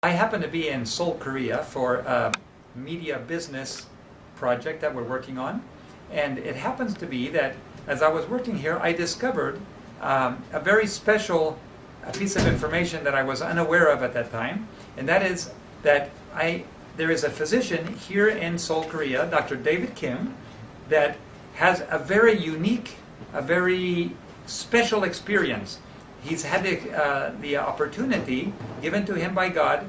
I happen to be in Seoul, Korea for a media business project that we're working on. And it happens to be that as I was working here, I discovered a very special piece of information that I was unaware of at that time. And that is that there is a physician here in Seoul, Korea, Dr. David Kim, that has a very unique, a very special experience. He's had the opportunity given to him by God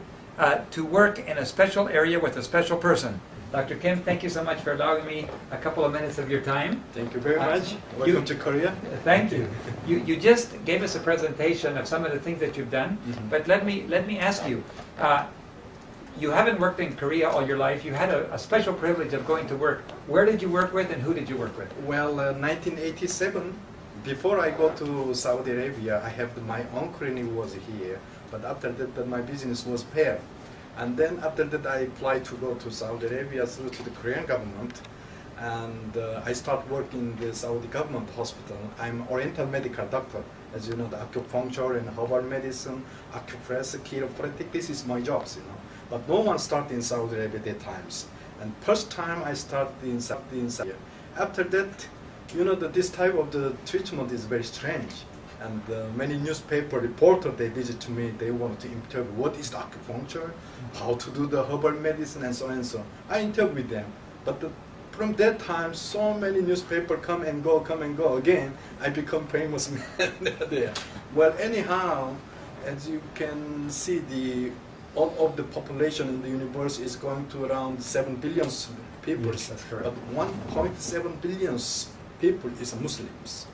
to work in a special area with a special person. Dr. Kim, thank you so much for allowing me a couple of minutes of your time. Thank you very much. Welcome to Korea. Thank you. You just gave us a presentation of some of the things that you've done, but let me ask you. You haven't worked in Korea all your life. You had a special privilege of going to work. Where did you work with and who did you work with? Well, 1987, before I go to Saudi Arabia, I have my own clinic was here. But after that, my business was paired. And then after that, I applied to go to Saudi Arabia through to the Korean government. And I start working in the Saudi government hospital. I'm Oriental medical doctor. As you know, the acupuncture and herbal medicine, acupressure, chiropractic, this is my jobs, you know. But no one started in Saudi Arabia at that times. And first time I started in Saudi. After that, you know that this type of the treatment is very strange. And many newspaper reporters, they visit to me, they want to interview what is the acupuncture, how to do the herbal medicine, and so on and so on. I interview them. But from that time, so many newspapers come and go again. I become famous man there. Well, anyhow, as you can see, all of the population in the universe is going to around 7 billion people. Yes, that's correct. But 1.7 billion people is Muslims.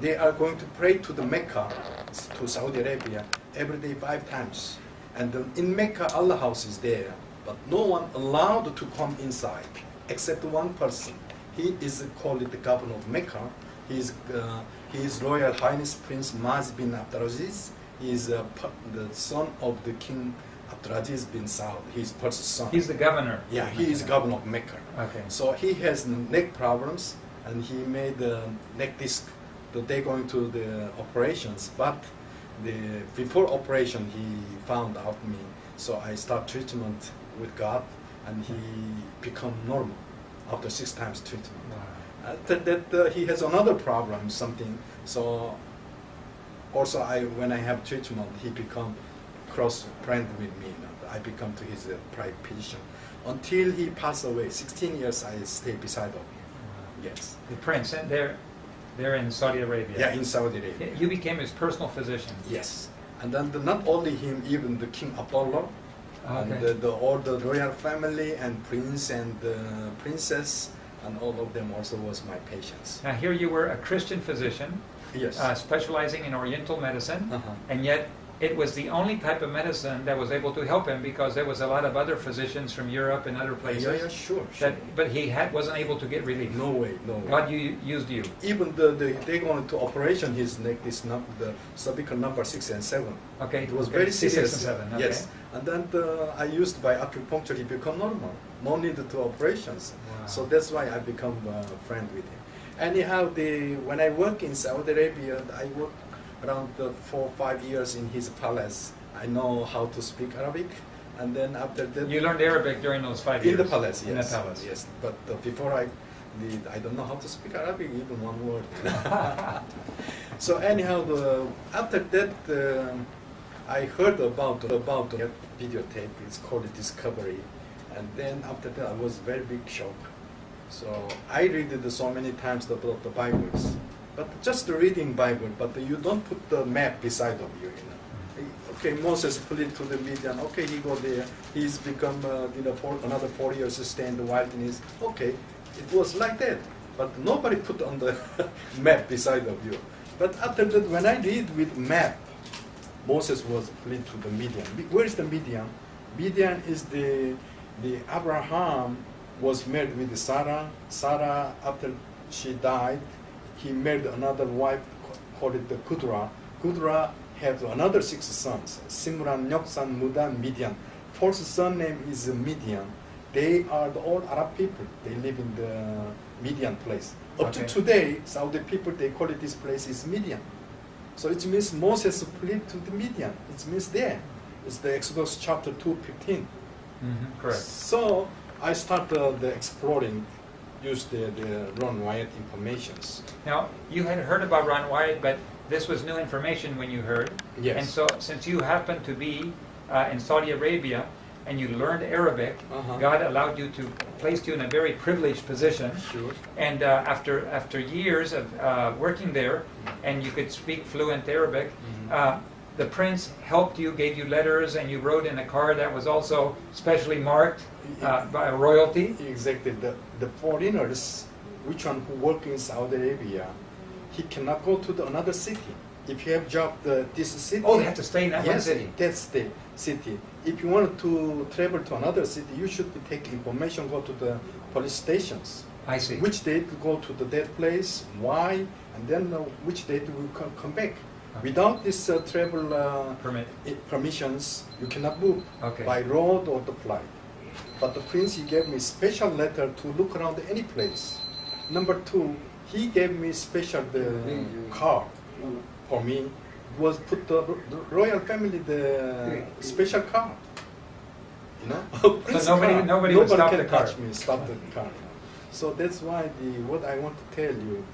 They are going to pray to the Mecca, to Saudi Arabia, every day 5 times. And in Mecca, Allah house is there. But no one allowed to come inside, except one person. He is called the governor of Mecca. He is Royal Highness Prince Maz bin Abdulaziz. He is the son of the King Abdulaziz bin Saud, his first son. He's the governor. Yeah, he is governor of Mecca. Okay. So he has neck problems, and he made the neck disc. So they going to the operations, but before operation he found out me. So I start treatment with God, and he become normal after 6 times treatment. Wow. After that he has another problem, something. So also when I have treatment, he become close friend with me. I become to his private physician. Until he passed away, 16 years I stay beside of him. Yes. The prince, and they're in Saudi Arabia. Yeah, in Saudi Arabia. You became his personal physician. Yes. And then not only him, even the King Abdullah, Okay. and all the royal family and prince and princess, and all of them also was my patients. Now here you were a Christian physician, Yes. specializing in Oriental medicine, Uh-huh. and yet it was the only type of medicine that was able to help him because there was a lot of other physicians from Europe and other places. Yeah, sure. But he wasn't able to get relief. No way. God used you. Even they going to operation his neck, the cervical number 6 and 7. Okay. It was okay. very 6 serious. and 7. Okay. Yes. And then I used by acupuncture, he become normal. No need to operations. Wow. So that's why I become a friend with him. Anyhow, when I work in Saudi Arabia, I work around 4 or 5 years in his palace. I know how to speak Arabic, and then after that... You learned Arabic during those 5 years? In the palace, yes. In the palace. Yes, but before I don't know how to speak Arabic, even one word. So anyhow, after that, I heard about the videotape. It's called Discovery. And then after that, I was very big shock. So I read it so many times the Bibles. But just reading Bible, but you don't put the map beside of you, you know. Okay, Moses fled to the Midian. Okay, he go there. He's become, another 4 years to stay in the wilderness. Okay, it was like that. But nobody put on the map beside of you. But after that, when I read with map, Moses was fled to the Midian. Where is the Midian? Midian is the Abraham was married with Sarah. Sarah, after she died, he married another wife called the Kudra. Kudra had another 6 sons: Simran, Yoksan, Mudan, Midian. 4th son name is Midian. They are all Arab people. They live in the Midian place. Up to today, Saudi people, they call it this place is Midian. So it means Moses fled to the Midian. It means there. It's the Exodus chapter 2:15. Correct. So I started the exploring, use the Ron Wyatt informations. Now, you had heard about Ron Wyatt, but this was new information when you heard. Yes. And so, since you happened to be in Saudi Arabia and you learned Arabic, God allowed you to, placed you in a very privileged position. Sure. And after years of working there, and you could speak fluent Arabic, the prince helped you, gave you letters, and you wrote in a card that was also specially marked by royalty. Exactly. The foreigners, which one who work in Saudi Arabia, he cannot go to another city. If you have job this city, Oh, they have to stay in that one yes, city. that's the city. If you want to travel to another city, you should take information, go to the police stations. I see. Which date to go to that place, why, and then which date will come back. Okay. Without this travel permissions, you cannot move by road or the flight. But the prince, he gave me special letter to look around any place. Number two, he gave me special car for me. Was put the royal family the special car. You know, So nobody would stop can the car. touch me, stop the car. So that's why what I want to tell you,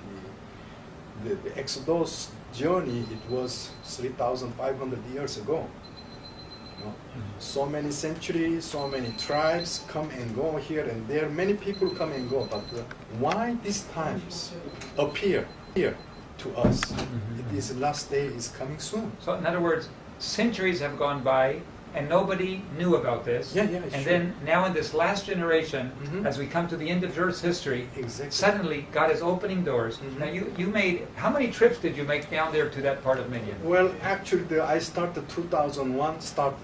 the Exodus journey, it was 3,500 years ago. You know? So many centuries, so many tribes come and go here and there. Many people come and go, but why these times appear here to us? It is the last day is coming soon. So, in other words, centuries have gone by, and nobody knew about this. Yeah, And sure. then now in this last generation, as we come to the end of Earth's history, suddenly God is opening doors. Now you made, how many trips did you make down there to that part of Midian? Well, actually, I started 2001, started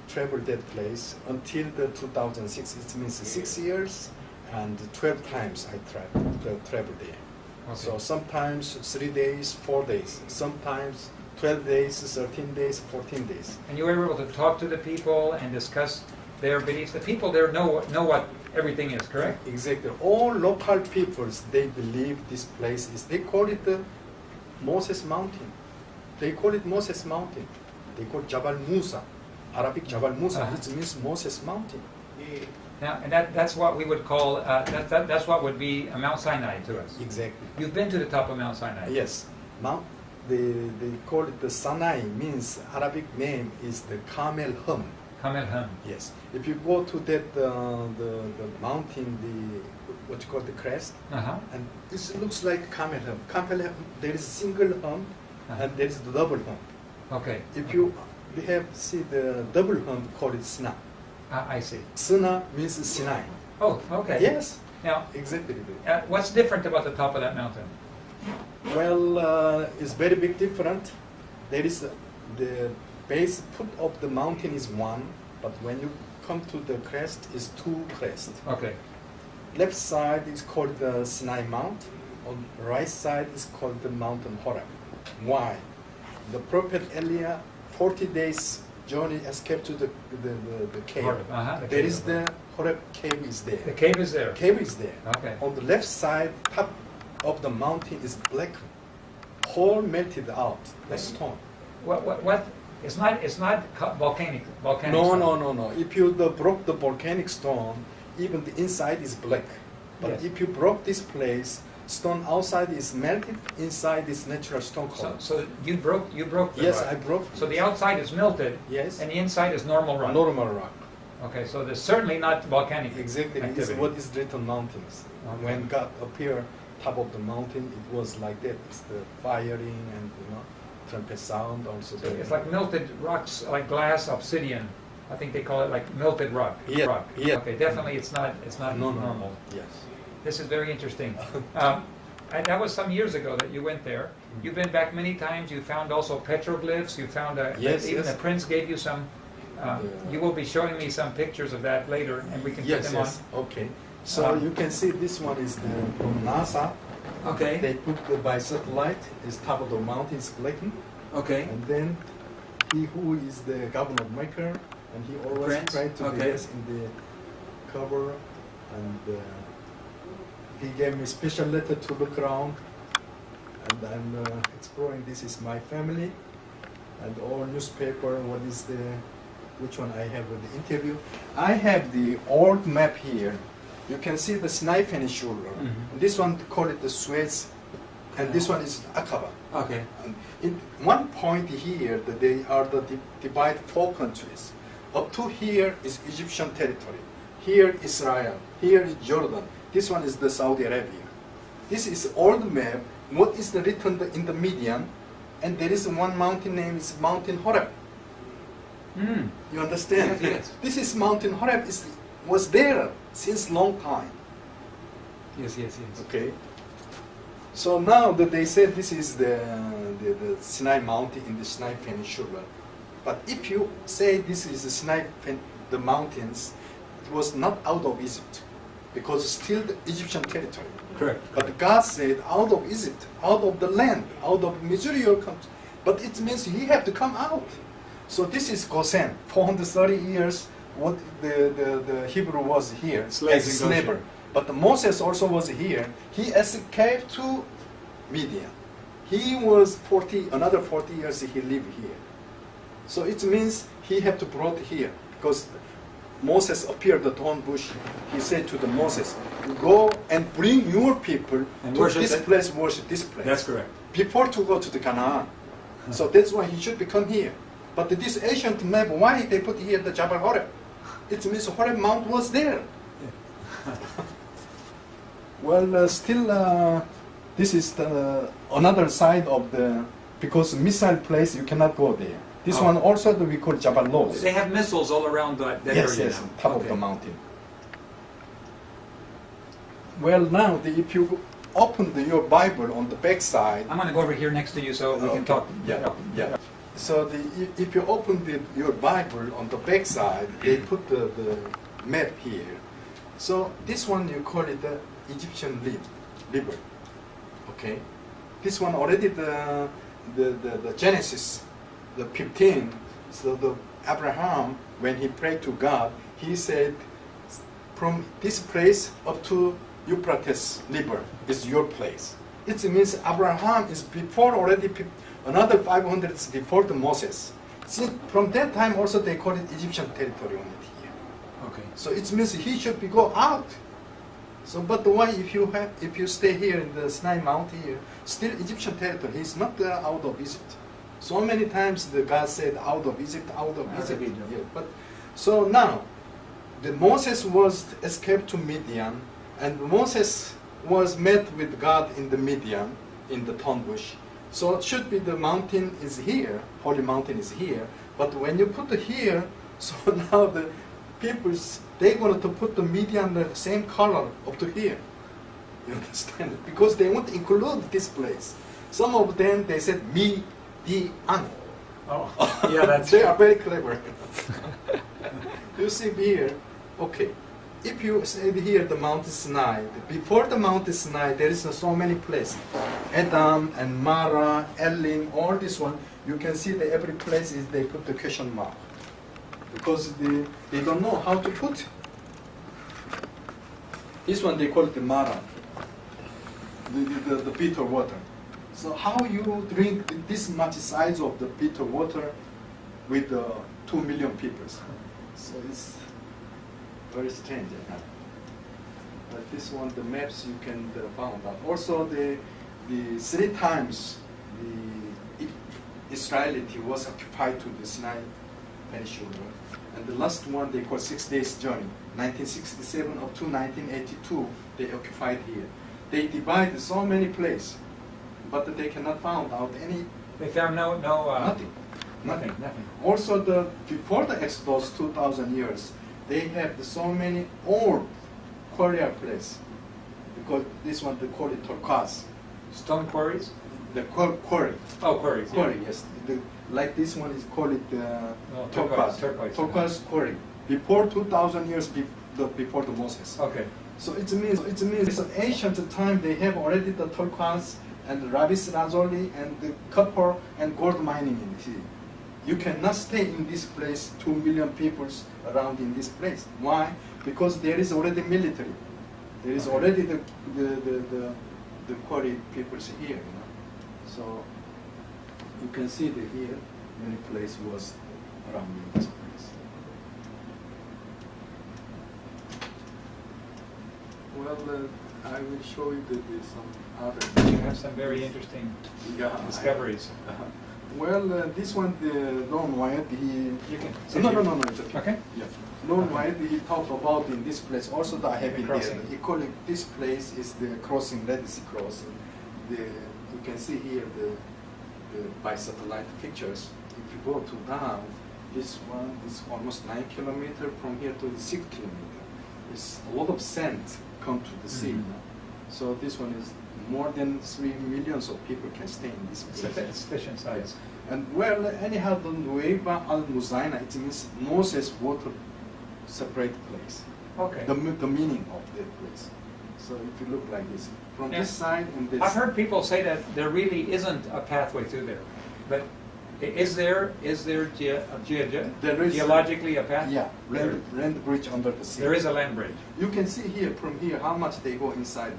travel that place until the 2006. It means 6 years and 12 times I traveled there. Okay. So sometimes 3 days, 4 days, sometimes 12 days, 13 days, 14 days. And you were able to talk to the people and discuss their beliefs. The people there know what everything is, correct? Exactly. All local peoples, they believe this place is, they call it the Moses Mountain. They call it Moses Mountain. They call it Jabal Musa. Arabic Jabal Musa, it means Moses Mountain. Now, and that's what we would call, that's what would be a Mount Sinai to us. Exactly. You've been to the top of Mount Sinai. Yes. They call it the Sinai, means Arabic name is the Camel Hum. Camel Hum. Yes. If you go to that the mountain, what you call the crest, and this looks like Camel Hum. Camel Hum, there is single hum, and there is the double hum. Okay. If you have see the double hum, call it Sina. I see. Sina means Sinai. Oh, okay. Yes. Now, exactly. What's different about the top of that mountain? Well, it's very big different. There is the base foot of the mountain is one, but when you come to the crest, is two crests. Okay. Left side is called the Sinai Mount. On the right side is called the Mountain Horeb. Why? The prophet Elijah, 40 days journey, escaped to the cave. Horeb. There is the Horeb cave is there. The cave is there. Cave is there. Okay. On the left side, top of the mountain is black, whole melted out, the stone. What? It's not volcanic. No, stone. no. If you broke the volcanic stone, even the inside is black. But Yes. if you broke this place, stone outside is melted, inside is natural stone color. So you broke the Yes, rock. I broke. So the outside is melted. Yes. And the inside is normal rock. Normal rock. Okay, so there's certainly not volcanic Exactly. It's activity. what is written mountains. Okay. When God appeared top of the mountain, it was like that. It's the firing and trumpet sound also. So it's like melted rocks, like glass, obsidian. I think they call it like melted rock. Yeah, Rock. yeah. Okay, definitely it's not normal. Yes. This is very interesting. And that was some years ago that you went there. You've been back many times. You found also petroglyphs. You found even the prince gave you some. You will be showing me some pictures of that later, and we can put them on. Okay. So you can see this one is from NASA. Okay. They put by satellite is top of the mountain is blackened. Okay. And then he who is the governor maker, and he always Prince? tried to Okay. be this in the cover, and he gave me special letter to look around, and I'm exploring. This is my family, and all newspaper. What is the which one I have with the interview. I have the old map here. You can see the Sinai Peninsula. Mhm. This one call it the Suez, and this one is Aqaba. Okay. And in one point here, that they are the divide 4 countries. Up to here is Egyptian territory. Here Israel. Here is Jordan. This one is the Saudi Arabia. This is old map. What is the written in the median? And there is one mountain name is Mountain Horeb. Mm. You understand? Yes, yes. This is Mountain Horeb. Was there since long time. Yes, yes, yes. Okay. So now that they said this is the Sinai Mountain in the Sinai Peninsula, but if you say this is the the mountains, it was not out of Egypt, because still the Egyptian territory. Correct. But God said out of Egypt, out of the land, out of Missouri country. But it means he had to come out. So this is Goshen, 430 years. What the Hebrew was here Slaves as in a slaver. Goshen. But Moses also was here. He escaped to Midian. He was another 40 years he lived here. So it means he had to brought here, because Moses appeared at the thorn bush. He said to the Moses, go and bring your people And to worship this it. place, worship this place. That's correct. Before to go to the Canaan. So that's why he should become here. But this ancient map, why they put here the Jabal Horeb? It means Horeb Mount was there. Well, still, this is the another side of the, because missile place, you cannot go there. This Oh. one also that we call Jabal Los. They have missiles all around that Yes, area yes, now. on top of Okay. the mountain. Well, now, if you open your Bible on the back side, I'm going to go over here next to you so we can Okay. talk. Yeah. So if you open your Bible on the back side, they put the map here. So this one you call it the Egyptian river. Okay. This one already the Genesis, the 15. So the Abraham, when he prayed to God, he said, from this place up to Euphrates River is your place. It means Abraham is before already. Another 500 is before the Moses. See, from that time also they call it Egyptian territory on it here. Okay. So it means he should be go out. So, but why if you stay here in the Sinai Mountain here, still Egyptian territory? He's not out of Egypt. So many times the God said out of Egypt, out of Egypt. Yeah, but so now, the Moses was escaped to Midian, and Moses was met with God in the Midian in the thorn bush. So it should be the mountain is here, holy mountain is here. But when you put it here, so now the people's, they're going to put the Midian the same color up to here. You understand? Because they won't include this place. Some of them, they said Midian. Oh, yeah, that's They are very clever. You see here, okay. If you say here the Mount Sinai, before the Mount Sinai, there is so many places. Edom and Mara, Elim, all this one, you can see that every place is they put the question mark. Because they don't know how to put. This one they call it the Mara, the bitter water. So how you drink this much size of the bitter water with 2 million people? So it's very strange. But this one, the maps you can found out. Also, the 3 times the Israelite was occupied to the Sinai Peninsula, and the last one they call 6 days journey, 1967 up to 1982. They occupied here. They divided so many places, but they cannot find out any. They found Nothing. nothing. Also, before the Exodus, 2,000 years, they have so many old quarry place, because this one they call it turquoise. Stone quarries? The quarry. Oh, quarries. yeah. Quarry, yes. Like this one is called it Oh, turquoise. turquoise. Turquoise quarry. Before 2,000 years before the Moses. Okay. So it means it's an ancient time they have already the turquoise and the rabis lazuli and the copper and gold mining in here. You cannot stay in this place, 2 million people around in this place. Why? Because there is already military. There is already the quarry peoples here. You know? So you can see that here many place was around in this place. Well, I will show you some other. You have some very interesting discoveries. Well, this one, Don Wyatt, he... You can. No, it's okay. Okay. Yeah. Don Wyatt, he talked about in this place, also that I have been there. Crossing. He called it, this place is the crossing, Red Sea crossing. You can see here by satellite pictures. If you go to down, this one is almost 9 kilometers from here to 6 kilometers. It's a lot of sand come to the sea. So this one is more than 3 million of people can stay in this place. It's sufficient size. And well, anyhow, the Nueva Al-Muzaina, it means Moses water separate place. Okay. The meaning of that place. So if you look like this, from this side and this. I've heard people say that there really isn't a pathway through there, but is there geologically a path? Yeah, land bridge under the sea. There is a land bridge. You can see here from here how much they go inside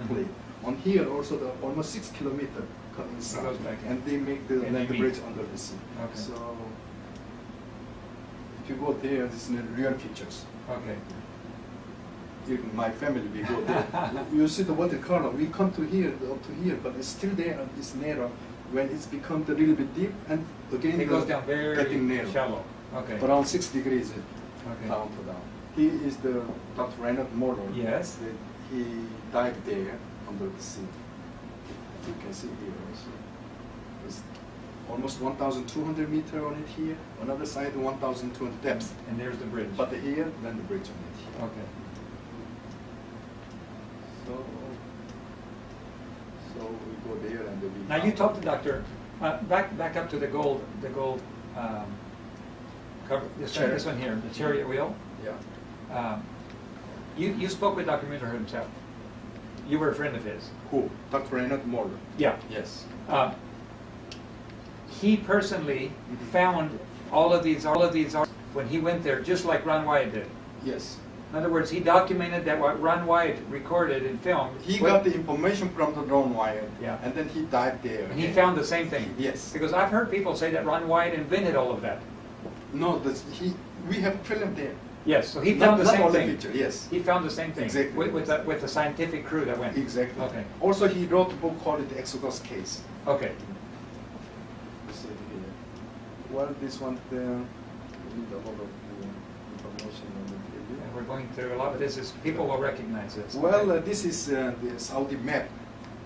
plate. On here also the almost 6 kilometers come inside, goes back in. and they make the land bridge under the sea. Okay. So if you go there, this is the real features. Okay. Even my family, we go there. You see the water color. We come to here, up to here, but it's still there and it's narrow. When it's become a little bit deep, and again It goes down very getting narrow. shallow. Okay. Around 6 degrees Okay. down to down. He is the Dr. Reinhard Moller. Yes. He dived there under the sea. You can see here also. It's almost 1,200 meters on it here. On the other side, 1,200 depth. And there's the bridge. But here, then the bridge on it here. Okay. So we go there and then we. Now you talked to Dr. Back up to the gold cover. This one here, the chariot wheel. Yeah. You spoke with Dr. Miller himself. You were a friend of his. Who? Dr. Reinhard Moller. Yeah. Yes. He personally found all of these when he went there, just like Ron Wyatt did. Yes. In other words, he documented that what Ron Wyatt recorded and filmed. He got the information from the Ron Wyatt, Yeah. and then he dived there. And he found the same thing. Yes. Because I've heard people say that Ron Wyatt invented all of that. No, we have film there. Yes, so he found the same not thing. Picture, yes. He found the same thing. Exactly. With the scientific crew that went. Exactly. Okay. Also, he wrote a book called The Exodus Case. Okay. Well, this one, we need a lot of information on the video. And we're going through a lot of this. People will recognize this. Well, this is the Saudi map.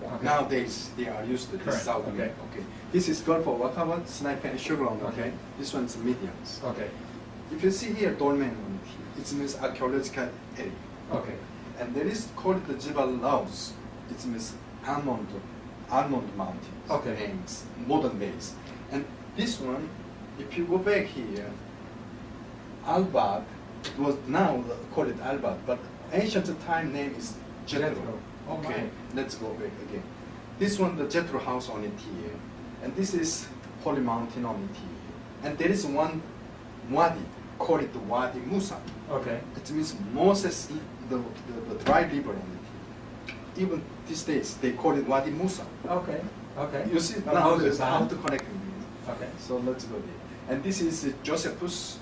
Okay. Nowadays, they are used to this Current, Saudi okay. map. Okay. This is Gulf of Aqaba, Sniper and Chevron. Okay. This one's mediums. Okay. If you see here, dolmen, it means archaeological area. Okay. And there is called the Jebel Laus. It means almond mountains. Okay. Names, modern days. And this one, if you go back here, Al-Bad, it was now called it Al-Bad, but ancient time name is Jethro. Oh, Okay, my. let's go back again. This one, the Jethro house on it here, and this is Holy Mountain on it here. And there is one wadi, call it the Wadi Musa. Okay. It means Moses, the dry river on it here. Even these days, they call it Wadi Musa. Okay. Okay. You see Oh, now Moses, how huh? to connect them. Okay. So let's go there. And this is Josephus.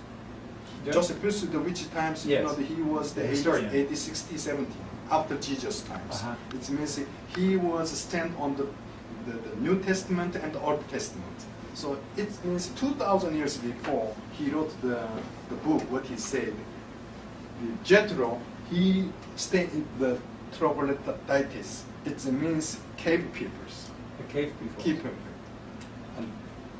Jo- Josephus, the which times, Yes. you know, he was the The historian. 80, 60, 70, after Jesus times. Uh-huh. It means he was stand on the New Testament and the Old Testament. So it means 2,000 years before he wrote the book, what he said. The Jethro, he stayed in the troglodytes. It means cave peoples. The cave people. Keep them. And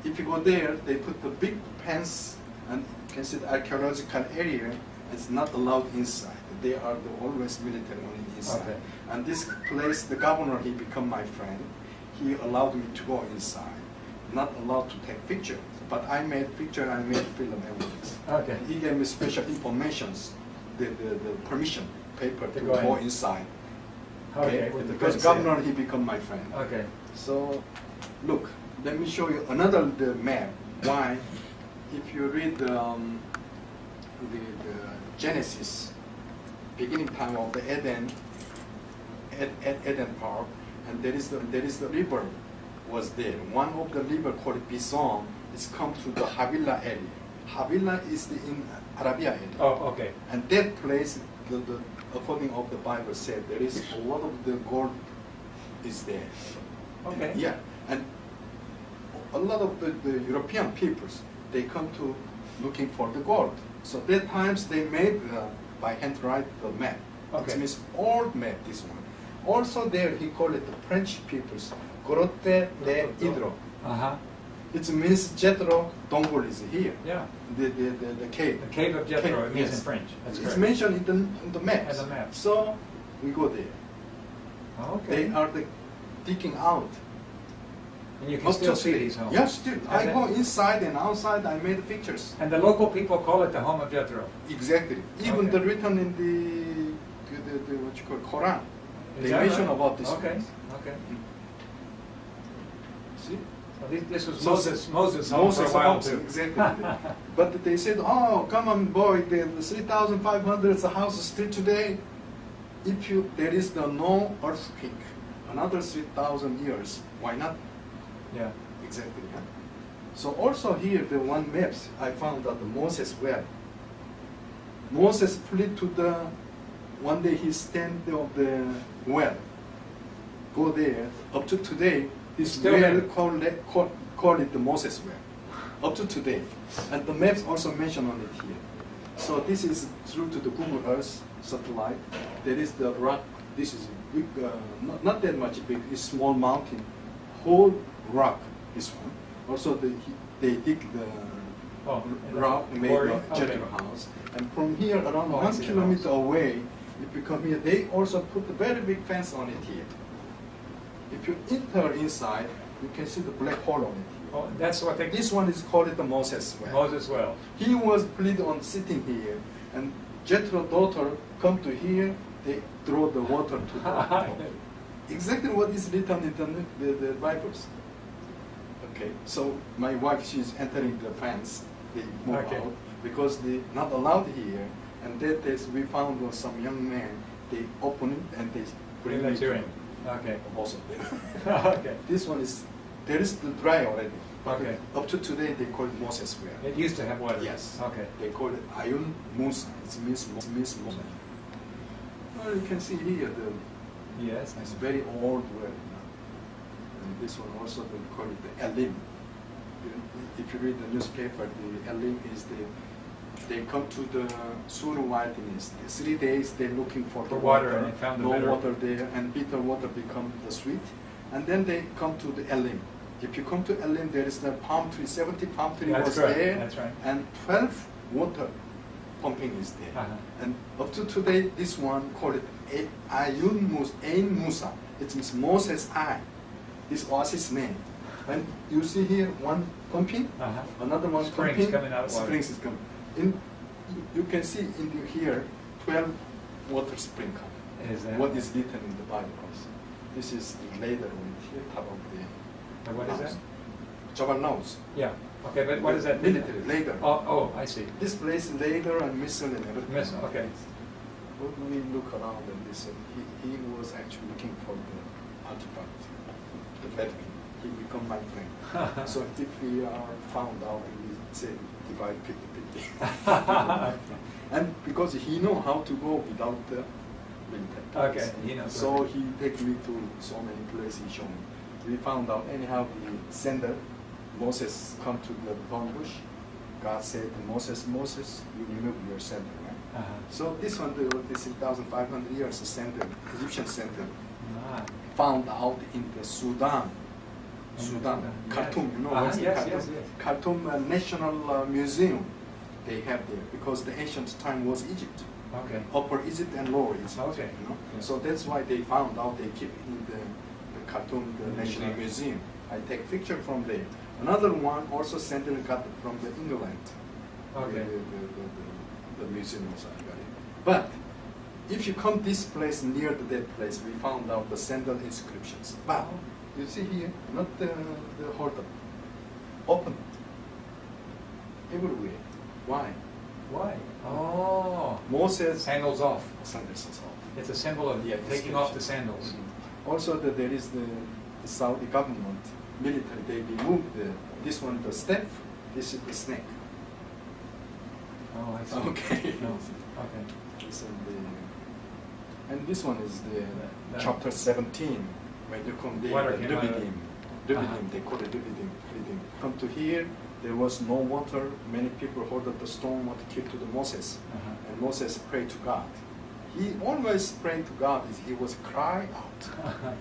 if you go there, they put the big pens, and you can see the archaeological area. It's not allowed inside. They are always military on the inside. Okay. And this place, the governor, he become my friend. He allowed me to go inside. Not allowed to take pictures, but I made picture. I made film evidence. Okay. He gave me special informations, the permission paper to go go in. inside. Okay. With the Because fence governor, he become my friend. there. Okay. So, look, let me show you another map. Why? If you read the Genesis, beginning time of the Eden Park, and there is the river was there. One of the river called Bison is come to the Havilah area. Havilah is in Arabia area. Oh, okay. And that place, according of the Bible said, there is a lot of the gold is there. Okay. And, yeah, and a lot of the European peoples, they come to looking for the gold. So that times they made by hand write the map. Okay. It means old map, this one. Also there he called it the French peoples, Grotte de Hydro. Uh-huh. It means Jethro Dongol is here. Yeah. The cave. The cave of Jethro, it means yes. in French. That's It's correct. mentioned in the map. In the map. So we go there. Okay. They are digging out. And you can Up still to see today. these homes. Yes, still. And I then- go inside and outside. I made pictures. And the local people call it the home of Jethro. Exactly. Even Okay. the written in the what you call Quran. Is They that mention right? about this. Okay. place. Okay. See? So this was So- Moses' home for a while house, too. exactly. But they said, "Oh, come on, boy, the 3,500 house still today. If there is no earthquake, another 3,000 years, why not?" Yeah. Exactly. Yeah. So also here, the one maps I found that the Moses well. Moses fled to the one day he stand of the well. Go there. Up to today, this Still well there. call it the Moses well. Up to today, and the maps also mention on it here. So this is through to the Google Earth satellite. There is the rock. This is big, not that much big. It's small mountain, whole rock. This one. Also, they dig the rock and made quarry? the Jethro Okay. house. And from here, around Oh, I 1 see the kilometer house. away, if you come here, they also put a very big fence on it here. If you enter inside, you can see the black hole on it here. Oh, that's what they. This one is called the Moses well. Moses well. He was plead on sitting here, and Jethro's daughter come to here, they throw the water to the exactly what is written in the Bibles. Okay, so my wife, she's entering the fence, they move Okay. out, because they not allowed here, and that is, we found some young man, they open it and they bring They let it you to in. Okay. also. Okay. This one is, there is the dry already. But Okay. up to today, they call it Moses well. It used to have water. Yes. Okay. They call it Ayun Musa. It means Musa. Well, you can see here Yes. it's very old word. And this one also they call it the Elim. If you read the newspaper, the Elim is they come to the Sur wilderness. The 3 days they're looking for the water, and they found the no bitter. water there, and bitter water become the sweet. And then they come to the Elim. If you come to Elim, there is the palm tree, 70 palm tree That's was correct. there, That's right. and 12 water pumping is there. Uh-huh. And up to today, this one called it Ayun Musa, Ein Musa. It means Moses' eye. This was his name. And you see here one pumping, Uh-huh. another one Springs pumping. coming out of water. Springs is coming. You can see in here 12 water spring coming. Is that? What is written in the Bible also. This is the later one here, top of the And what is that? Jabal Nose. Yeah. Okay, but what does that mean? Military, later. Oh, I see. This place later and missile and everything. Missile, okay. When we look around and listen, he was actually looking for the artifact, the Vatican. He become my friend. So if we are found out, we say divide 50-50. And because he know how to go without the military. Okay, he knows. So he take me to so many places he showed me. We found out anyhow the sender, Moses come to the burn bush. God said to Moses, Moses, you remove your sender, right? Uh-huh. So this one, this 3,500 years center, Egyptian center, Ah. found out in the Sudan. Sudan, Yes. Khartoum, you know Uh-huh, what's the yes, Khartoum? yes, yes. Khartoum National Museum, they have there, because the ancient time was Egypt. Okay. Upper Egypt and Lower Egypt. Okay. You know? Yeah. So that's why they found out they keep in the Khartoum, the National Museum. Museum. I take picture from there. Another one also sent and got from the England. Okay. The museum also I got it. But if you come this place near to that place, we found out the sandal inscriptions. But you see here, not the hold up, open everywhere. Why? Why? Oh. Moses Sandals off. sandals is off. It's a symbol of Yeah, taking off the sandals. Also, there is the Saudi government military. They removed this one, the staff. This is the snake. Oh, I see. Okay. No. Okay. This is and this one is the That- chapter 17. When you come there, Water the came out of- Forbbiden. Uh-huh. They call it Forbbiden. Come to here, there was no water. Many people heard that the storm what came to the Moses, Uh-huh. and Moses prayed to God. He always prayed to God. He was cry out.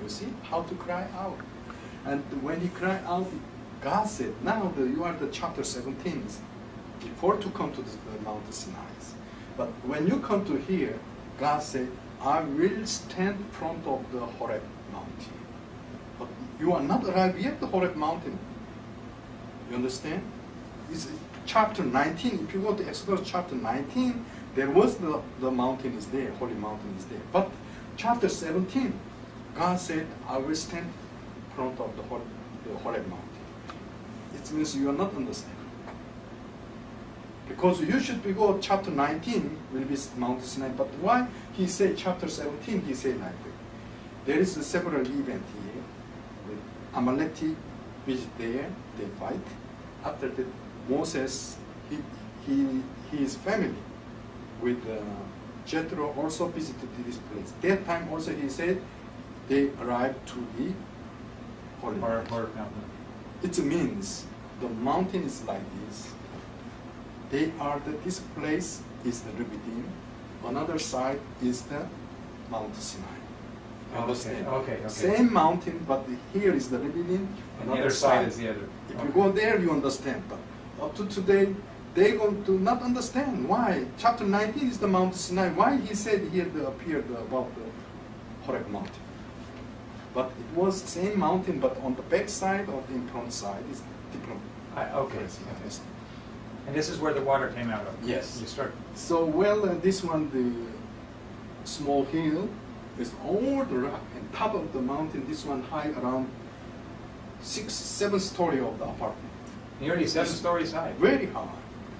You see how to cry out, and when he cried out, God said, "Now you are the chapter 17. Before to come to the Mount Sinai, but when you come to here, God said, I will stand in front of the Horeb mountain. But you are not arrived yet the Horeb mountain. You understand? It's chapter 19. If you go to Exodus chapter 19, there was the mountain is there, holy mountain is there. But chapter 17, God said, I will stand in front of the Horeb mountain. It means you are not understanding. Because you should be go chapter 19 will be Mount Sinai, but why he said chapter 17? He said like that. There is a several event here. With Amalek visit there, they fight. After that, Moses, his family with Jethro also visited this place. That time also he said they arrived to the holy mountain. It means the mountain is like this. This place is the Forbbiden. Another side is the Mount Sinai. You understand? Okay. Same mountain, but here is the Forbbiden. And the other side is the other. If you go there, you understand. But up to today, they're going to not understand why. Chapter 19 is the Mount Sinai. Why he said here appeared about the Horeb mountain. But it was same mountain, but on the back side or the front side is different. Okay. And this is where the water came out of? Yes. You start. So, this one, the small hill, is all the rock, and top of the mountain, this one high around 6-7 story of the apartment. Nearly 7 stories high. Very high.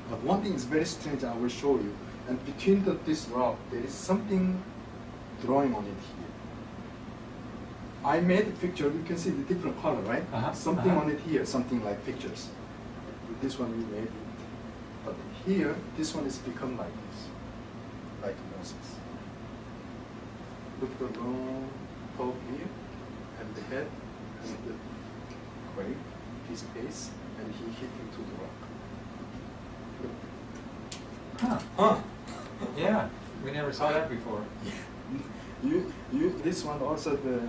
But one thing is very strange, I will show you. And between this rock, there is something drawing on it here. I made a picture, you can see the different color, right? Something on it here, something like pictures. With this one we made it. But here, this one is become like this, like Moses. Look at the long top here, and the head, and the grave, his face, and he hit into the rock. Huh. Yeah, we never saw that before. This one also the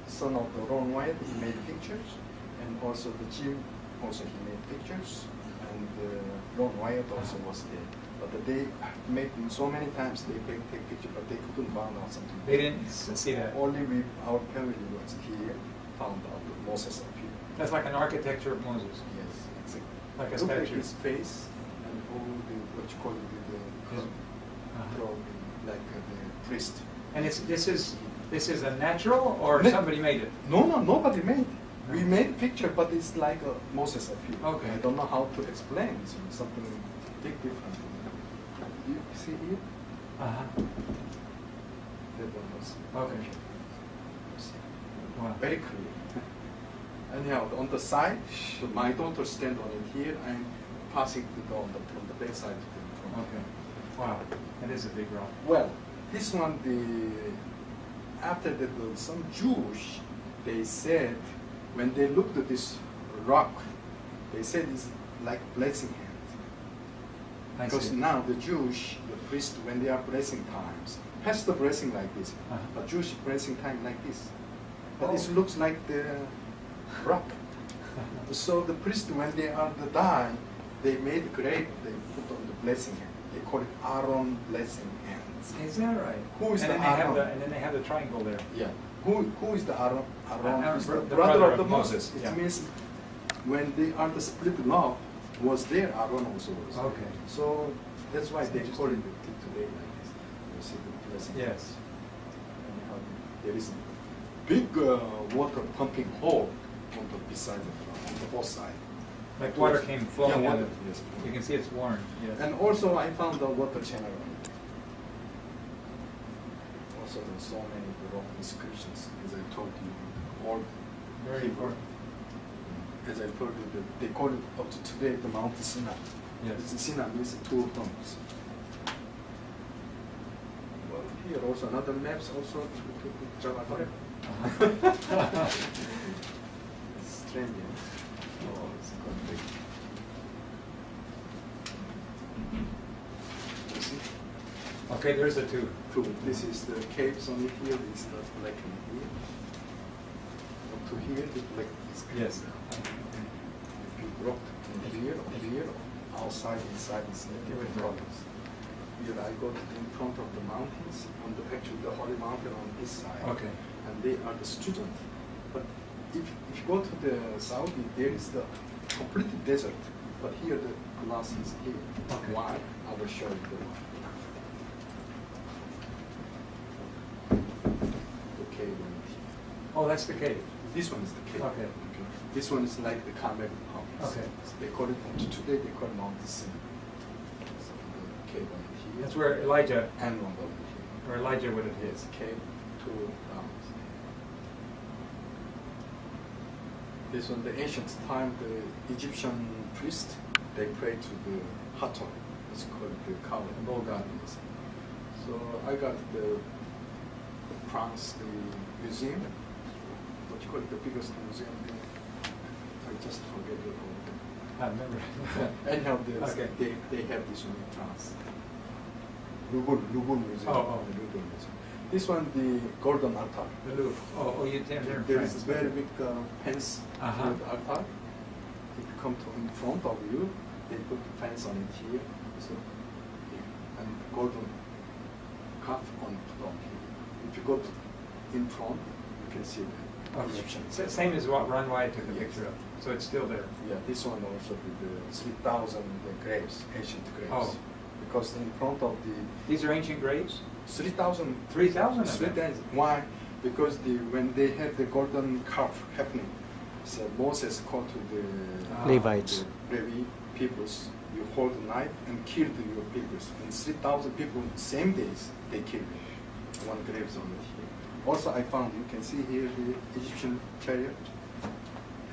son of the Ron Wyatt, he made pictures, and also the Jim, also he made pictures. And Ron Wyatt also was there. But they made so many times they take picture, but they couldn't find out something. They didn't see that. Only our family was here found out that Moses appeared. That's like an architecture of Moses. Yes, exactly. Like a Look like statue. his face and all the what you call it the like the priest. And this is a natural, or somebody made it? No, nobody made it. We made picture, but it's like Moses appeared. Okay. I don't know how to explain. So something big difference. You see here? That one was. Okay. Wow. Very clear. Anyhow, on the side, my daughter stand on it here. I'm passing from the back side to the front. Okay. Wow. That is a big rock. Well, this one, after that, some Jews, they said, when they looked at this rock, they said it's like blessing hand. Because now the Jewish, the priest, when they are blessing times, has the blessing like this, but Jewish blessing time like this. But it looks like the rock. So the priest, when they are to die, they made a grave, they put on the blessing hand. They call it Aaron blessing hands. Is that right? Who is and the then Aaron? And then they have the triangle there. Yeah. Who is the Aaron? Aaron is the the brother of the Moses. Yeah. It means when they are the split love, was there, Aaron also was. Okay. So that's why they call it today like this. You see the blessing. Yes. There is a big water pumping hole on the beside on the both side. Like water came flowing out water, of it. yes. You can see it's worn. Yes. And also I found the water channel. Also there's so many wrong inscriptions, as I told you. All Very Hebrew. important. As I told you, they call it up to today the Mount Sinai. Yes. It's Sina means two tones. Well, here also another maps also to Java. It's strange. Yeah? Oh, it's quite big. You see? Okay, there's the two. Two. This is the caves on it here. It's not black in here. Up to here, the black is clear. Yes. If you dropped in here, outside, inside, it's different problems. Here I got in front of the mountains, on the actually the holy mountain on this side. Okay. And they are the student. But if you go to the Saudi, there is the complete desert. But here the glass is here. Okay. Why? I will show you the one. The cave right here. Oh, that's the cave. This one is the cave. Okay. This one is like the Carmel Mountains. Okay. So they call it, today they call it Mount Sinai. So the cave right here. That's where Elijah, And one over here. where Elijah would have hit. Yes, cave to This one, the ancient time, the Egyptian priest, they pray to the Hathor. It's called the cow, the bull goddess. So I got the France, the museum, what you call it, the biggest museum there. I just forget the whole. I remember. Anyhow, Okay. they have this one in France. Louvre Museum. Oh. The Louvre Museum. This one, the golden altar. The Louvre. Oh, you there in There is France. very big fence Uh-huh. with altar. If you come to in front of you, they put the fence on it here. So, and golden cup on here. If you go to in front, you can see the Okay. Egyptian. Same as what Ron Wyatt took a Yes. picture of. So it's still there. Yeah, this one also with the 3,000 graves, ancient graves. Oh. Because in front of the These are ancient graves? 3,000 3,000 of them? 3,000. Why? Because when they had the golden calf happening, so Moses called to the Levites. the Levi peoples, you hold a knife and kill your peoples. And 3,000 people, same days, they killed one graves on it here. Also, I found, you can see here the Egyptian chariot,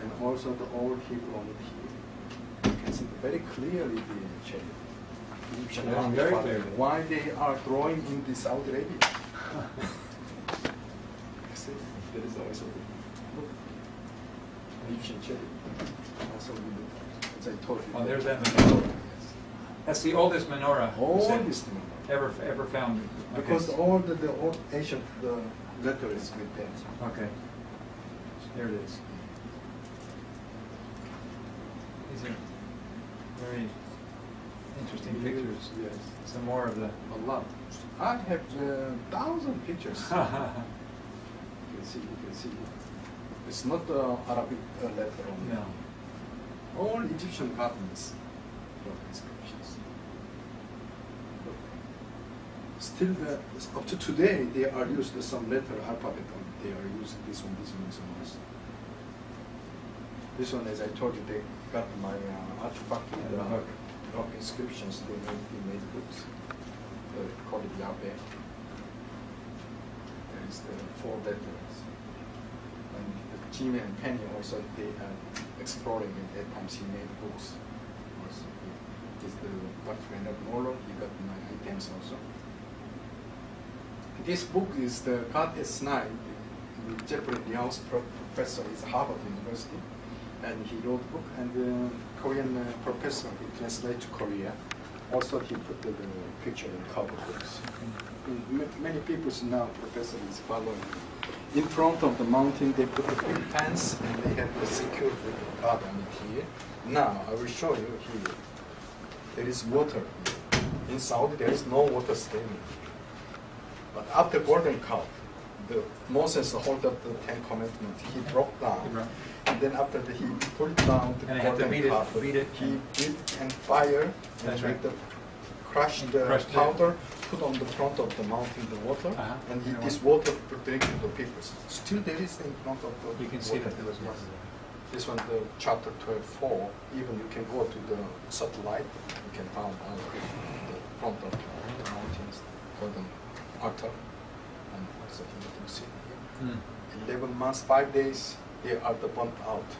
and also the old Hebrew on it here. You can see very clearly the chariot. Egyptian Yeah, army very fought. clearly. Why they are throwing in the Saudi Arabia? See, there is also the Egyptian chariot. Also with the, as I told you. Oh, there's that menorah. That's the oldest menorah Oldest one. ever found. Okay. Because all the old ancient letter is with that. Okay. There it is. These are very interesting pictures. Yes. Some more of the. A lot. I have 1,000 pictures. You can see. It's not Arabic letter only. No. All Egyptian governments wrote inscriptions. Still, up to today, they are used some letter alphabet. They are using this one, also. This one, as I told you, they got my artifact in the rock inscriptions. They made books. Called it Yahweh. There is the 4 letters. And Jimmy and Penny also, they are exploring at that time. She made books. Also, is the Dr. Leonard Moller. He got my items also. This book is the God is Night. Jeffrey Liao's professor is Harvard University, and he wrote the book. And the Korean professor, he translated to Korea. Also, he put the picture in cover books. Many people now, professor is following. In front of the mountain, they put a big fence, and they have the security guard on it here. Now, I will show you here. There is water here. In Saudi, there is no water streaming. But after Golden Calf, the Moses hold up the 10 Commandments. He broke down, and then after that, he pulled down the And he had to Golden beat it- Calf. beat it. He beat and fire, That's and right. with the crushed the Crushed it. powder, put on the front of the mountain the water, Uh-huh. and And this water will drink to the people. Still, there is in front of the. You can see water. that there was Yes. water. This one, the chapter 12:4. Even you can go to the satellite. You can find out the front of the mountains, golden altar, and also here you can see here. 11 months, 5 days, they are the burnt out.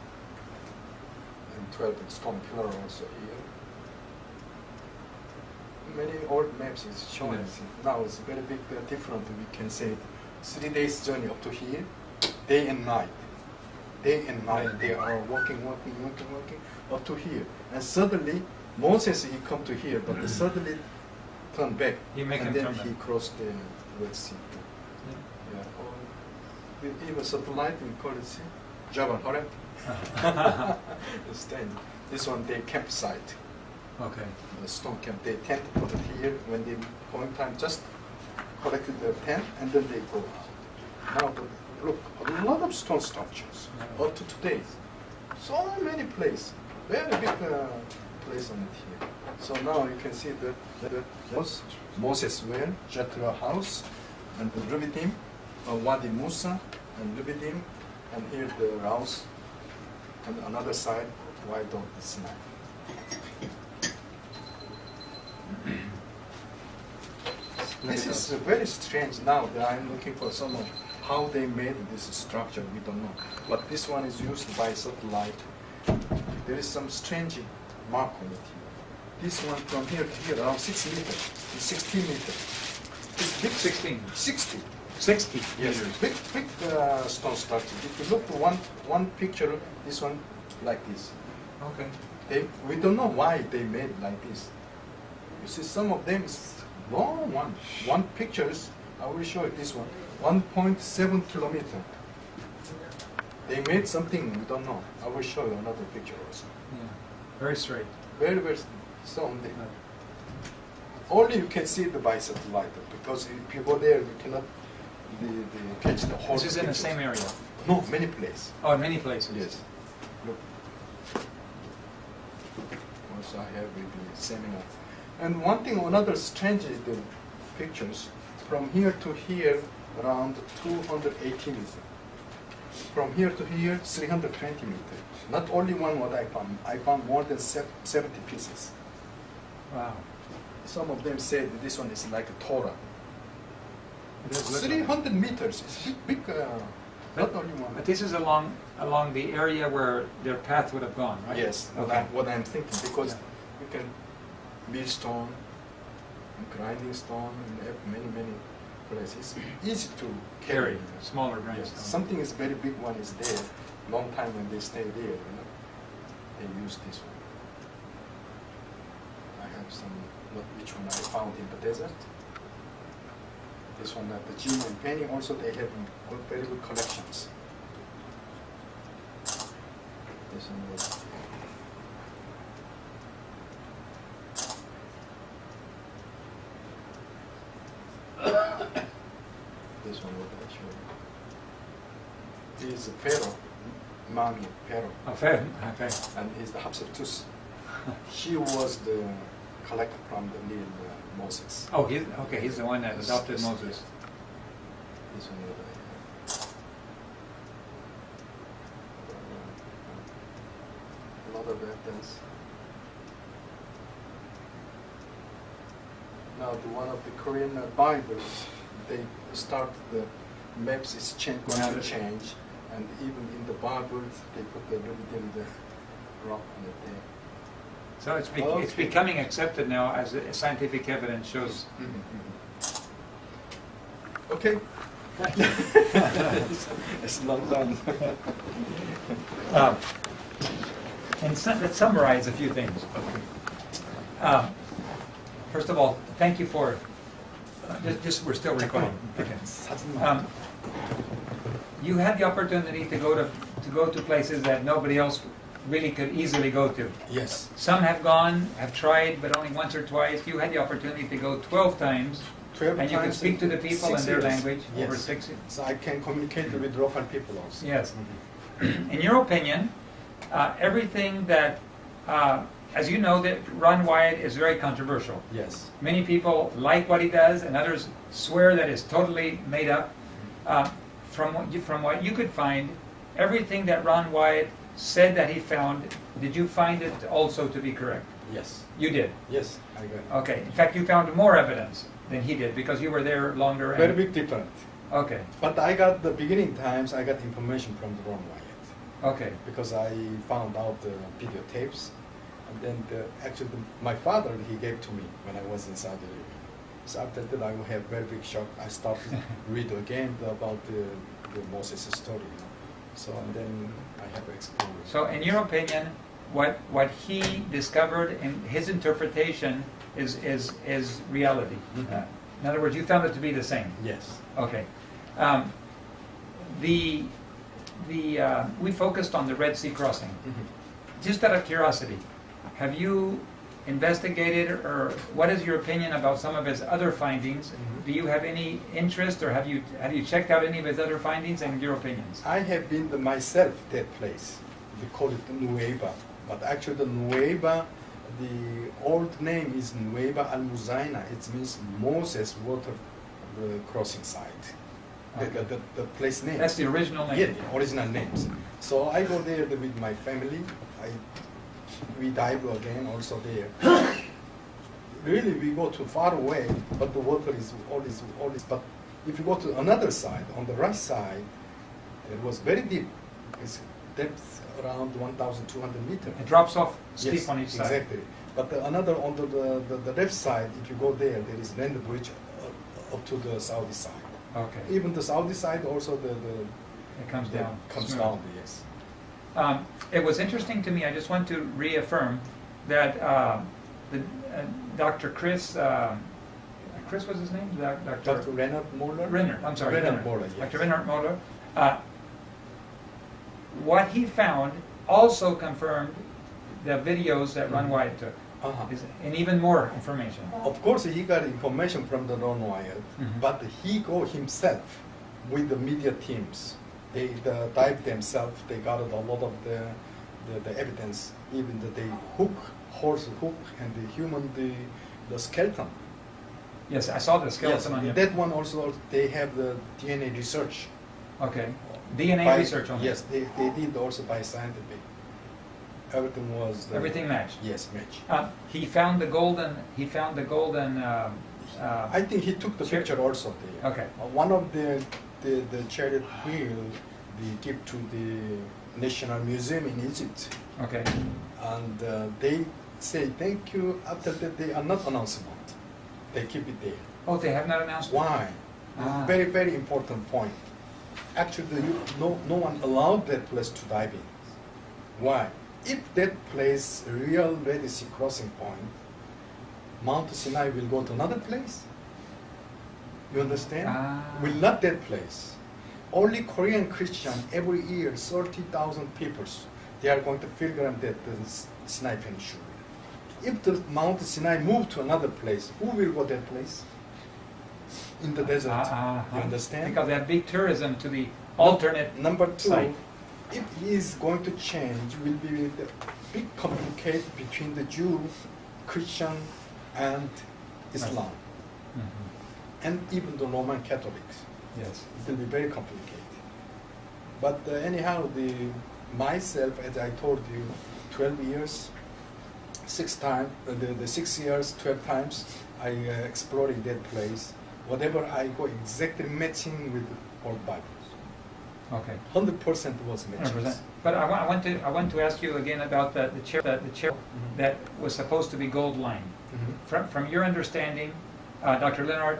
And 12 stone pillar also here. many old maps is showing. Yes. Now it's very big different. We can say 3 days journey up to here, day and night. Day and night they are walking up to here. And suddenly Moses he come to here, but suddenly turn back. He make and him then turn he back. crossed the Red Sea. Yeah. Even satellite we call it Java, correct? Understand? This one they campsite. Okay. The stone camp. They tent put it here when they going time just collected their tent and then they go out. Now look, a lot of stone structures up to today. So many places. Very big place on it here. So now you can see that Moses well, Jethro house, and the Rubidim, Wadi Musa, and Rubidim, and here the house, and another side, White Dog the Sinai. This is very strange now that I'm looking for someone. How they made this structure, we don't know. But this one is used by satellite. There is some strange mark on it here. This one from here to here, around 6 meters, 16 meters. It's big. 16. 60. 60 Yes, meters. big stone structure. If you look at one picture, this one like this. Okay. We don't know why they made like this. You see, some of them is long one. One pictures, I will show you this one, 1.7 kilometer. They made something we don't know. I will show you another picture also. Yeah. Very straight. Very, very strong. Only you can see the by satellite because if you go there, you cannot catch the whole. This is in the pictures. same area. No, many places. Oh, in many places. Yes. Look. Also, I have with the seminar. And one thing, another strange is the pictures. From here to here, around 280 meters. From here to here, 320 meters. Not only one what I found. I found more than 70 pieces. Wow. Some of them said this one is like a Torah. It is literally. 300 meters. It's big, not only one. But this is along the area where their path would have gone, right? Yes, Okay. what I'm thinking, because Yeah. you can mill stone, and grinding stone, and have many places. Easy to carry. Smaller Yes. grindstone. Something is very big one is there. Long time when they stay there, they use this one. I have some, not which one I found in the desert. This one at the Jim and Penny also they have very good collections. This one was. This one what I showed you. He is a pharaoh, Mami pharaoh, Oh, fair. Okay. and he's the Hatshepsut. He was the collector from the Nile Moses. Oh, he's the one that Yes, adopted yes, Moses. yes. This one what I have. A lot of evidence. Now, the one of the Korean Bibles, they start the maps is going to change, and even in the Bibles they put the Rubidim, the rock on it there. So it's Okay. becoming accepted now as scientific evidence shows. Okay. It's not done. Let's summarize a few things. First of all, thank you for. We're still recording. Okay. You had the opportunity to go to places that nobody else really could easily go to. Yes. Some have gone, have tried, but only once or twice. You had the opportunity to go 12 times, 12 and you could times speak to the people in 6 their years. language Yes. over 6 years. So I can communicate with local people also. Yes. In your opinion, everything that, as you know, that Ron Wyatt is very controversial. Yes. Many people like what he does, and others swear that it's totally made up. From what you could find, everything that Ron Wyatt said that he found, did you find it also to be correct? Yes. You did. Yes, I got it. Okay. In fact, you found more evidence than he did because you were there longer. Very big difference. Okay. But I got the beginning times, I got information from the Ron Wyatt. Okay. Because I found out the videotapes And then actually my father, he gave to me when I was in Saudi Arabia. So after that I have very big shock. I started read again about the Moses story. You know? So and then I have explored. So in your opinion, what he discovered in his interpretation is reality. Mm-hmm. In other words, you found it to be the same. Yes. Okay. We focused on the Red Sea crossing. Mm-hmm. Just out of curiosity, have you investigated, or what is your opinion about some of his other findings? Mm-hmm. Do you have any interest, or have you checked out any of his other findings and your opinions? I have been myself that place. We call it Nueva, but actually the Nueva, the old name is Nueva al-Muzaina. It means Moses water the crossing site. Okay. The place name. That's the original name. Yeah, the original names. So I go there with my family. We dive again also there. Really, we go too far away, but the water is always. But if you go to another side, on the right side, it was very deep. It's depth around 1,200 meters. It drops off steep Yes, on each side. exactly. But another on the left side, if you go there, there is land bridge up to the Saudi side. Okay. Even the Saudi side, also It comes down. comes smooth. down. Yes. It was interesting to me. I just want to reaffirm that Dr. Chris was his name? Dr. Reinhard Moller. Reinhard, I'm sorry. Reinhard Moller. Yes. Dr. Reinhard Moller. What he found also confirmed the videos that Ron Wyatt took, and even more information. Of course, he got information from the Ron Wyatt, Mhm. but he go himself with the media teams. They dive themselves. They gathered a lot of the evidence, even the horse hook, and the human the skeleton. Yes, I saw the skeleton on Yes, him. that one also they have the DNA research. Okay, DNA research on Yes, they did also by scientific. Everything was everything matched. Yes, match. He found the golden. I think he took the picture also there. Okay. One of the chariot wheel they give to the National Museum in Egypt, Okay. and they say thank you. After that, they are not announcement. They keep it there. Oh, they have not announced. Why? Ah. Very, very important point. Actually, no one allowed that place to dive in. Why? If that place real Red Sea crossing point, Mount Sinai will go to another place. You understand? Ah. Will not that place. Only Korean Christian every year 30,000 people they are going to pilgrim that the Sinai Peninsula. If the Mount Sinai move to another place, who will go that place? In the desert. You understand? Because that big tourism to the alternate Number two, site. if he is going to change, will be the big complication between the Jew, Christian, and Islam, and even the Roman Catholics. Yes. It will be very complicated. But anyhow, myself, as I told you, 12 years, 6 times, the 6 years, 12 times, I explored that place. Whatever I go exactly matching with all Bibles. Okay. 100% was matching. 100%. But I want to ask you again about the chair that was supposed to be gold lined. From your understanding, Dr. Leonard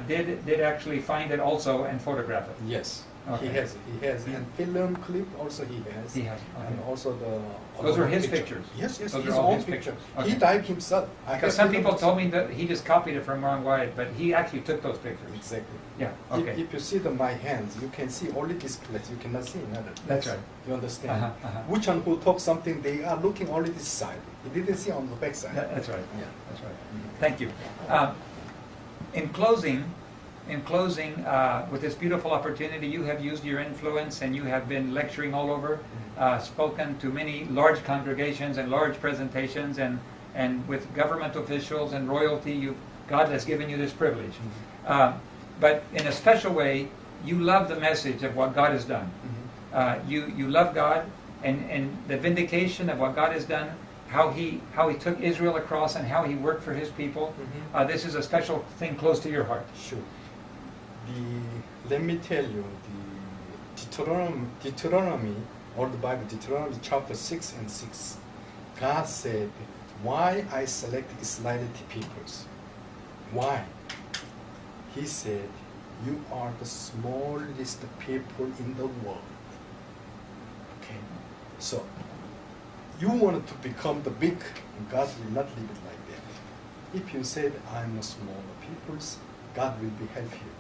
did actually find it also and photograph it. Yes, Okay. he has, and film clip also he has. He has. And Okay. also Those are his picture. pictures? Yes, Those his are all own his picture. pictures. He Okay. dived himself. Because some people told me that he just copied it from Ron Wyatt, but he actually took those pictures. Exactly. Yeah. Okay. If you see my hands, you can see only this place. You cannot see another place. That's right. You understand? Uh-huh. Which one who talks something, they are looking only this side. He didn't see on the back side. That's right. Yeah. That's right. Thank you. In closing, with this beautiful opportunity, you have used your influence and you have been lecturing all over, spoken to many large congregations and large presentations, and with government officials and royalty. God has given you this privilege. But in a special way, you love the message of what God has done. You love God and the vindication of what God has done. How he took Israel across and how he worked for his people. This is a special thing close to your heart. Sure. Let me tell you, the Deuteronomy, or the Bible, Deuteronomy chapter 6 and 6, God said, why I select Israeli peoples. Why? He said, you are the smallest people in the world. Okay, so you want to become the big, God will not leave it like that. If you said, I'm a smaller peoples, God will be help you.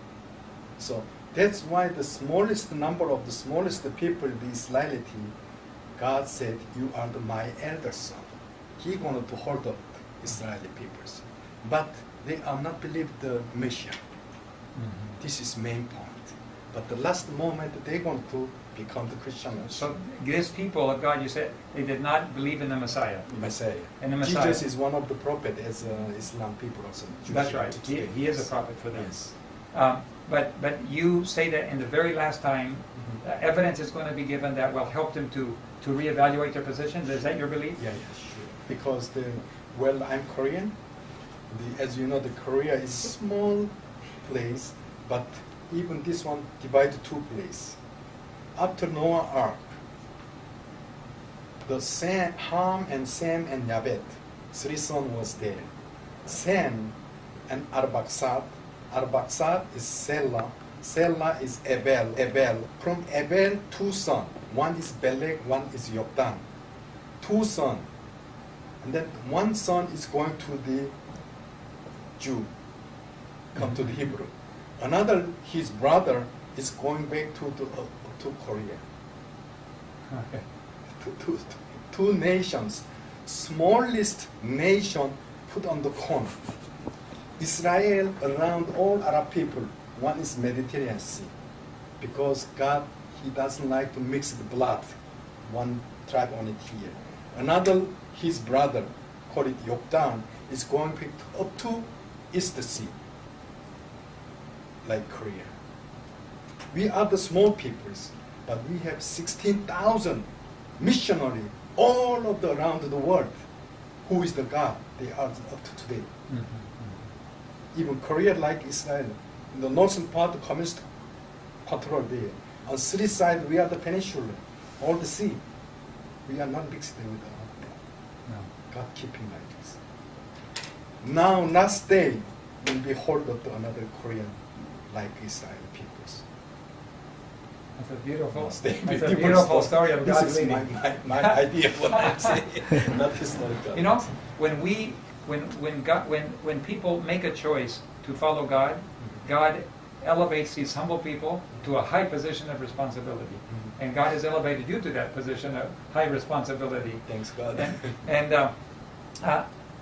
So that's why the smallest number of the smallest people, the Israeli, God said, you are my elder son. He wanted to hold up Israeli peoples. But they are not believe the Messiah. Mm-hmm. This is main point. But the last moment, they want to become the Christians. So these people of God, you said, they did not believe in the Messiah. Messiah. And the Messiah. Jesus is one of the prophets as Islam people also. That's right. He is a prophet for them. Yes. But you say that in the very last time, Mm-hmm. evidence is going to be given that will help them to reevaluate their position. Is that your belief? Yeah, sure. Because I'm Korean. As you know, the Korea is a small place, but even this one divided two places. After Noah Ark, the Ham and Sem and Yabet, three sons was there. Sem and Arbaxad. Arbaxad is Selah. Selah is Abel. From Abel, two sons. One is Beleg, one is Yoktan. Two sons. And then one son is going to the Jew, come to the Hebrew. Another, his brother, is going back to Korea. Okay. Two nations, smallest nation put on the corner. Israel around all Arab people, one is Mediterranean Sea, because God, He doesn't like to mix the blood, one tribe on it here. Another, his brother, called it Yoktan, is going up to East Sea, like Korea. We are the small peoples, but we have 16,000 missionaries all of around the world. Who is the God? They are up to today. Mm-hmm. Even Korea, like Israel, in the northern part, the communist control there. On three sides, we are the peninsula, all the sea. We are not mixed with them. No. God keeping like this. Now, last day, will be hold up to another Korean, like Israel peoples. That's a beautiful, That's a beautiful story of God leading. This is my idea of what I'm saying, not historical. You know, when people make a choice to follow God, mm-hmm. God elevates these humble people to a high position of responsibility. Mm-hmm. And God has elevated you to that position of high responsibility. Thanks God. And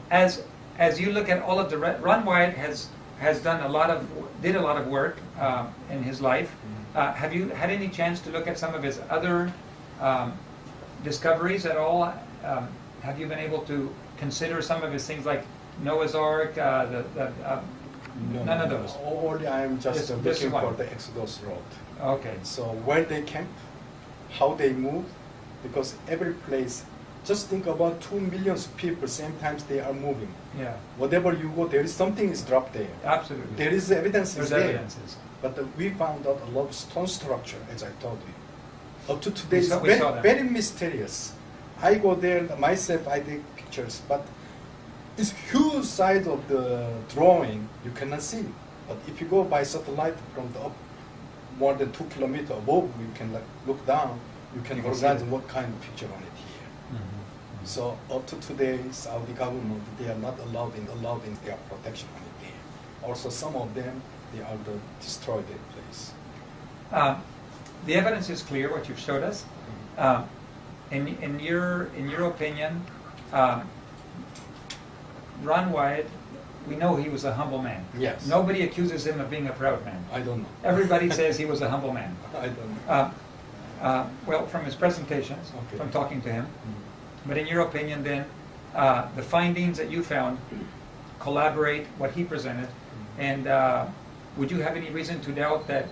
as you look at all of the Ron Wyatt has done did a lot of work in his life. Mm-hmm. Have you had any chance to look at some of his other discoveries at all? Have you been able to consider some of his things like Noah's Ark? None of those. Only I am just looking for the Exodus road. Okay. So where they camp, how they move, because every place, just think about 2 million people, same times they are moving. Yeah. Whatever you go, there is something is dropped there. Absolutely. There is evidence. There's there. evidences. But we found out a lot of stone structure, as I told you. Up to today, it's very mysterious. I go there myself, I take pictures, but it's huge size of the drawing, you cannot see. But if you go by satellite from the up more than 2 kilometers above, you can look down, you can organize what kind of picture on it here. Mm-hmm. So up to today, Saudi government, they are not allowed in their protection on it there. Also some of them, they are destroyed their place. The evidence is clear, what you've showed us. Mm-hmm. In your opinion, Ron Wyatt, we know he was a humble man. Yes. Nobody accuses him of being a proud man. I don't know. Everybody says he was a humble man. I don't know. Well, from his presentations, okay. From talking to him. Mm-hmm. But in your opinion then, the findings that you found collaborate what he presented. Mm-hmm. And would you have any reason to doubt that,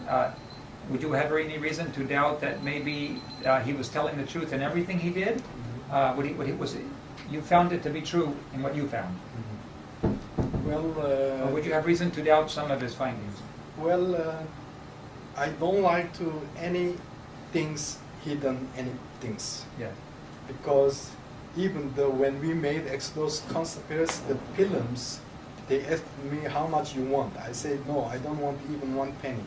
maybe he was telling the truth in everything he did? Mm-hmm. You found it to be true in what you found? Mm-hmm. Well, or would you have reason to doubt some of his findings? Well, I don't like to any things hidden, any things. Yeah. Because even though when we made Exodus conspiracy, the films, they asked me how much you want. I said, no, I don't want even 1 penny.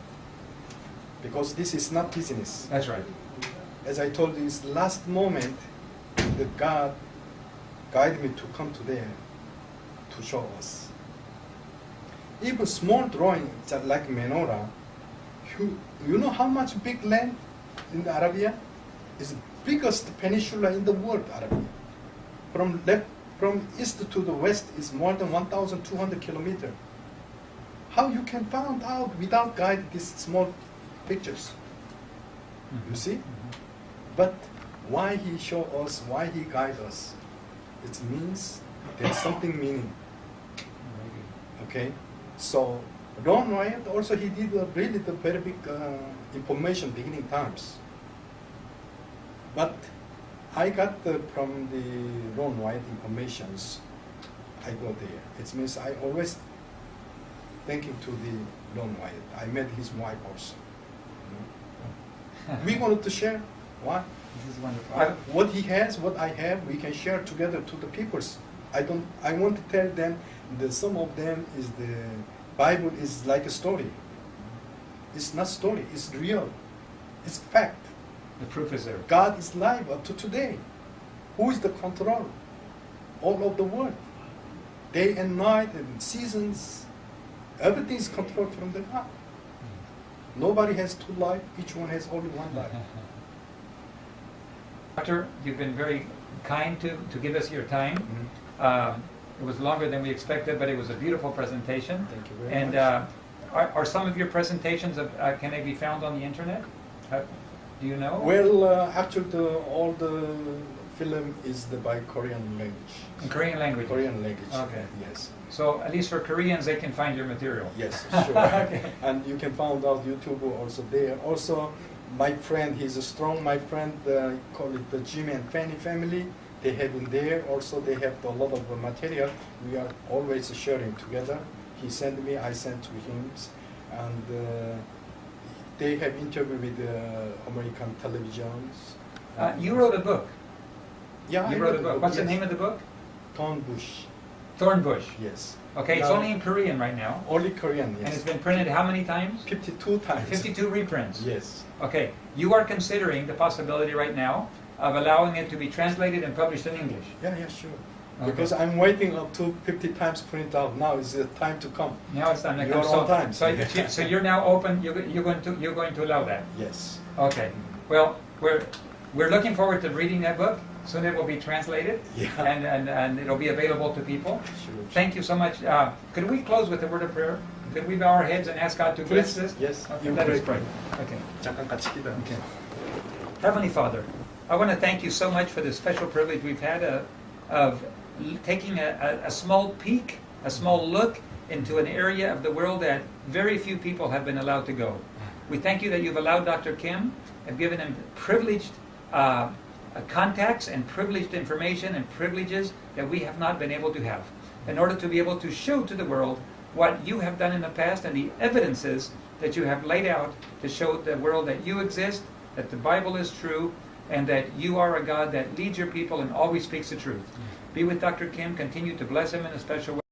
Because this is not business. That's right. As I told you, this last moment, the God guided me to come to there to show us. Even small drawing, just like menorah, you know how much big land in the Arabia? It's the biggest peninsula in the world, Arabia. From east to the west is more than 1,200 kilometers. How you can find out without guide these small pictures? Mm-hmm. You see? Mm-hmm. But why he show us, why he guide us? It means there's something meaning. Okay? So Ron Wyatt also he did really the very big information beginning times. But I got from the Ron Wyatt informations, I go there. It means I always thanking to the Ron Wyatt. I met his wife also. You know? We wanted to share. Why? This is wonderful. What he has, what I have, we can share together to the peoples. I want to tell them that some of them is the Bible is like a story. It's not story, it's real. It's fact. The proof is there. God is live up to today. Who is the control? All of the world. Day and night and seasons. Everything is controlled from the God. Nobody has 2 lives, each one has only 1 life. Doctor, you've been very kind to give us your time. Mm-hmm. It was longer than we expected, but it was a beautiful presentation. Thank you very and much. Are some of your presentations, can they be found on the internet? Do you know? Well, actually, all the film is by Korean language. In Korean language? Korean language. Okay. Yes. So at least for Koreans, they can find your material. Yes, sure. Okay. And you can find out YouTube also there. Also, my friend, he's a strong. My friend, call it the Jim and Fanny family. They have in there. Also, they have a lot of material. We are always sharing together. He sent me, I sent to him, and they have interview with American televisions. You wrote a book. Yeah, You I wrote a book. What's the yes. name of the book? Thornbush. Thornbush. Yes. Okay, it's Now- only in Korean right now. Only Korean, And it's yes. been printed how many times? 52 times. 52 reprints. Yes. Okay, you are considering the possibility right now of allowing it to be translated and published in English. Yeah, sure. Okay. Because I'm waiting up to 50 times print out. Now is the time to come. Now it's time to You're come. on time. So you're now open. You're going to allow that. Yes. Okay. Well, we're looking forward to reading that book. Soon it will be translated. Yeah. And it'll be available to people. Sure. Thank you so much. Could we close with a word of prayer? Could we bow our heads and ask God to bless Please. this? Yes. Okay, You let us pray. pray. Okay. 잠깐 같이 기도. Okay. Heavenly Father, I want to thank you so much for the special privilege we've had of taking a small peek, a small look into an area of the world that very few people have been allowed to go. We thank you that you've allowed Dr. Kim and given him privileged contacts and privileged information and privileges that we have not been able to have, in order to be able to show to the world what you have done in the past and the evidences that you have laid out to show the world that you exist, that the Bible is true, and that you are a God that leads your people and always speaks the truth. Be with Dr. Kim. Continue to bless him in a special way.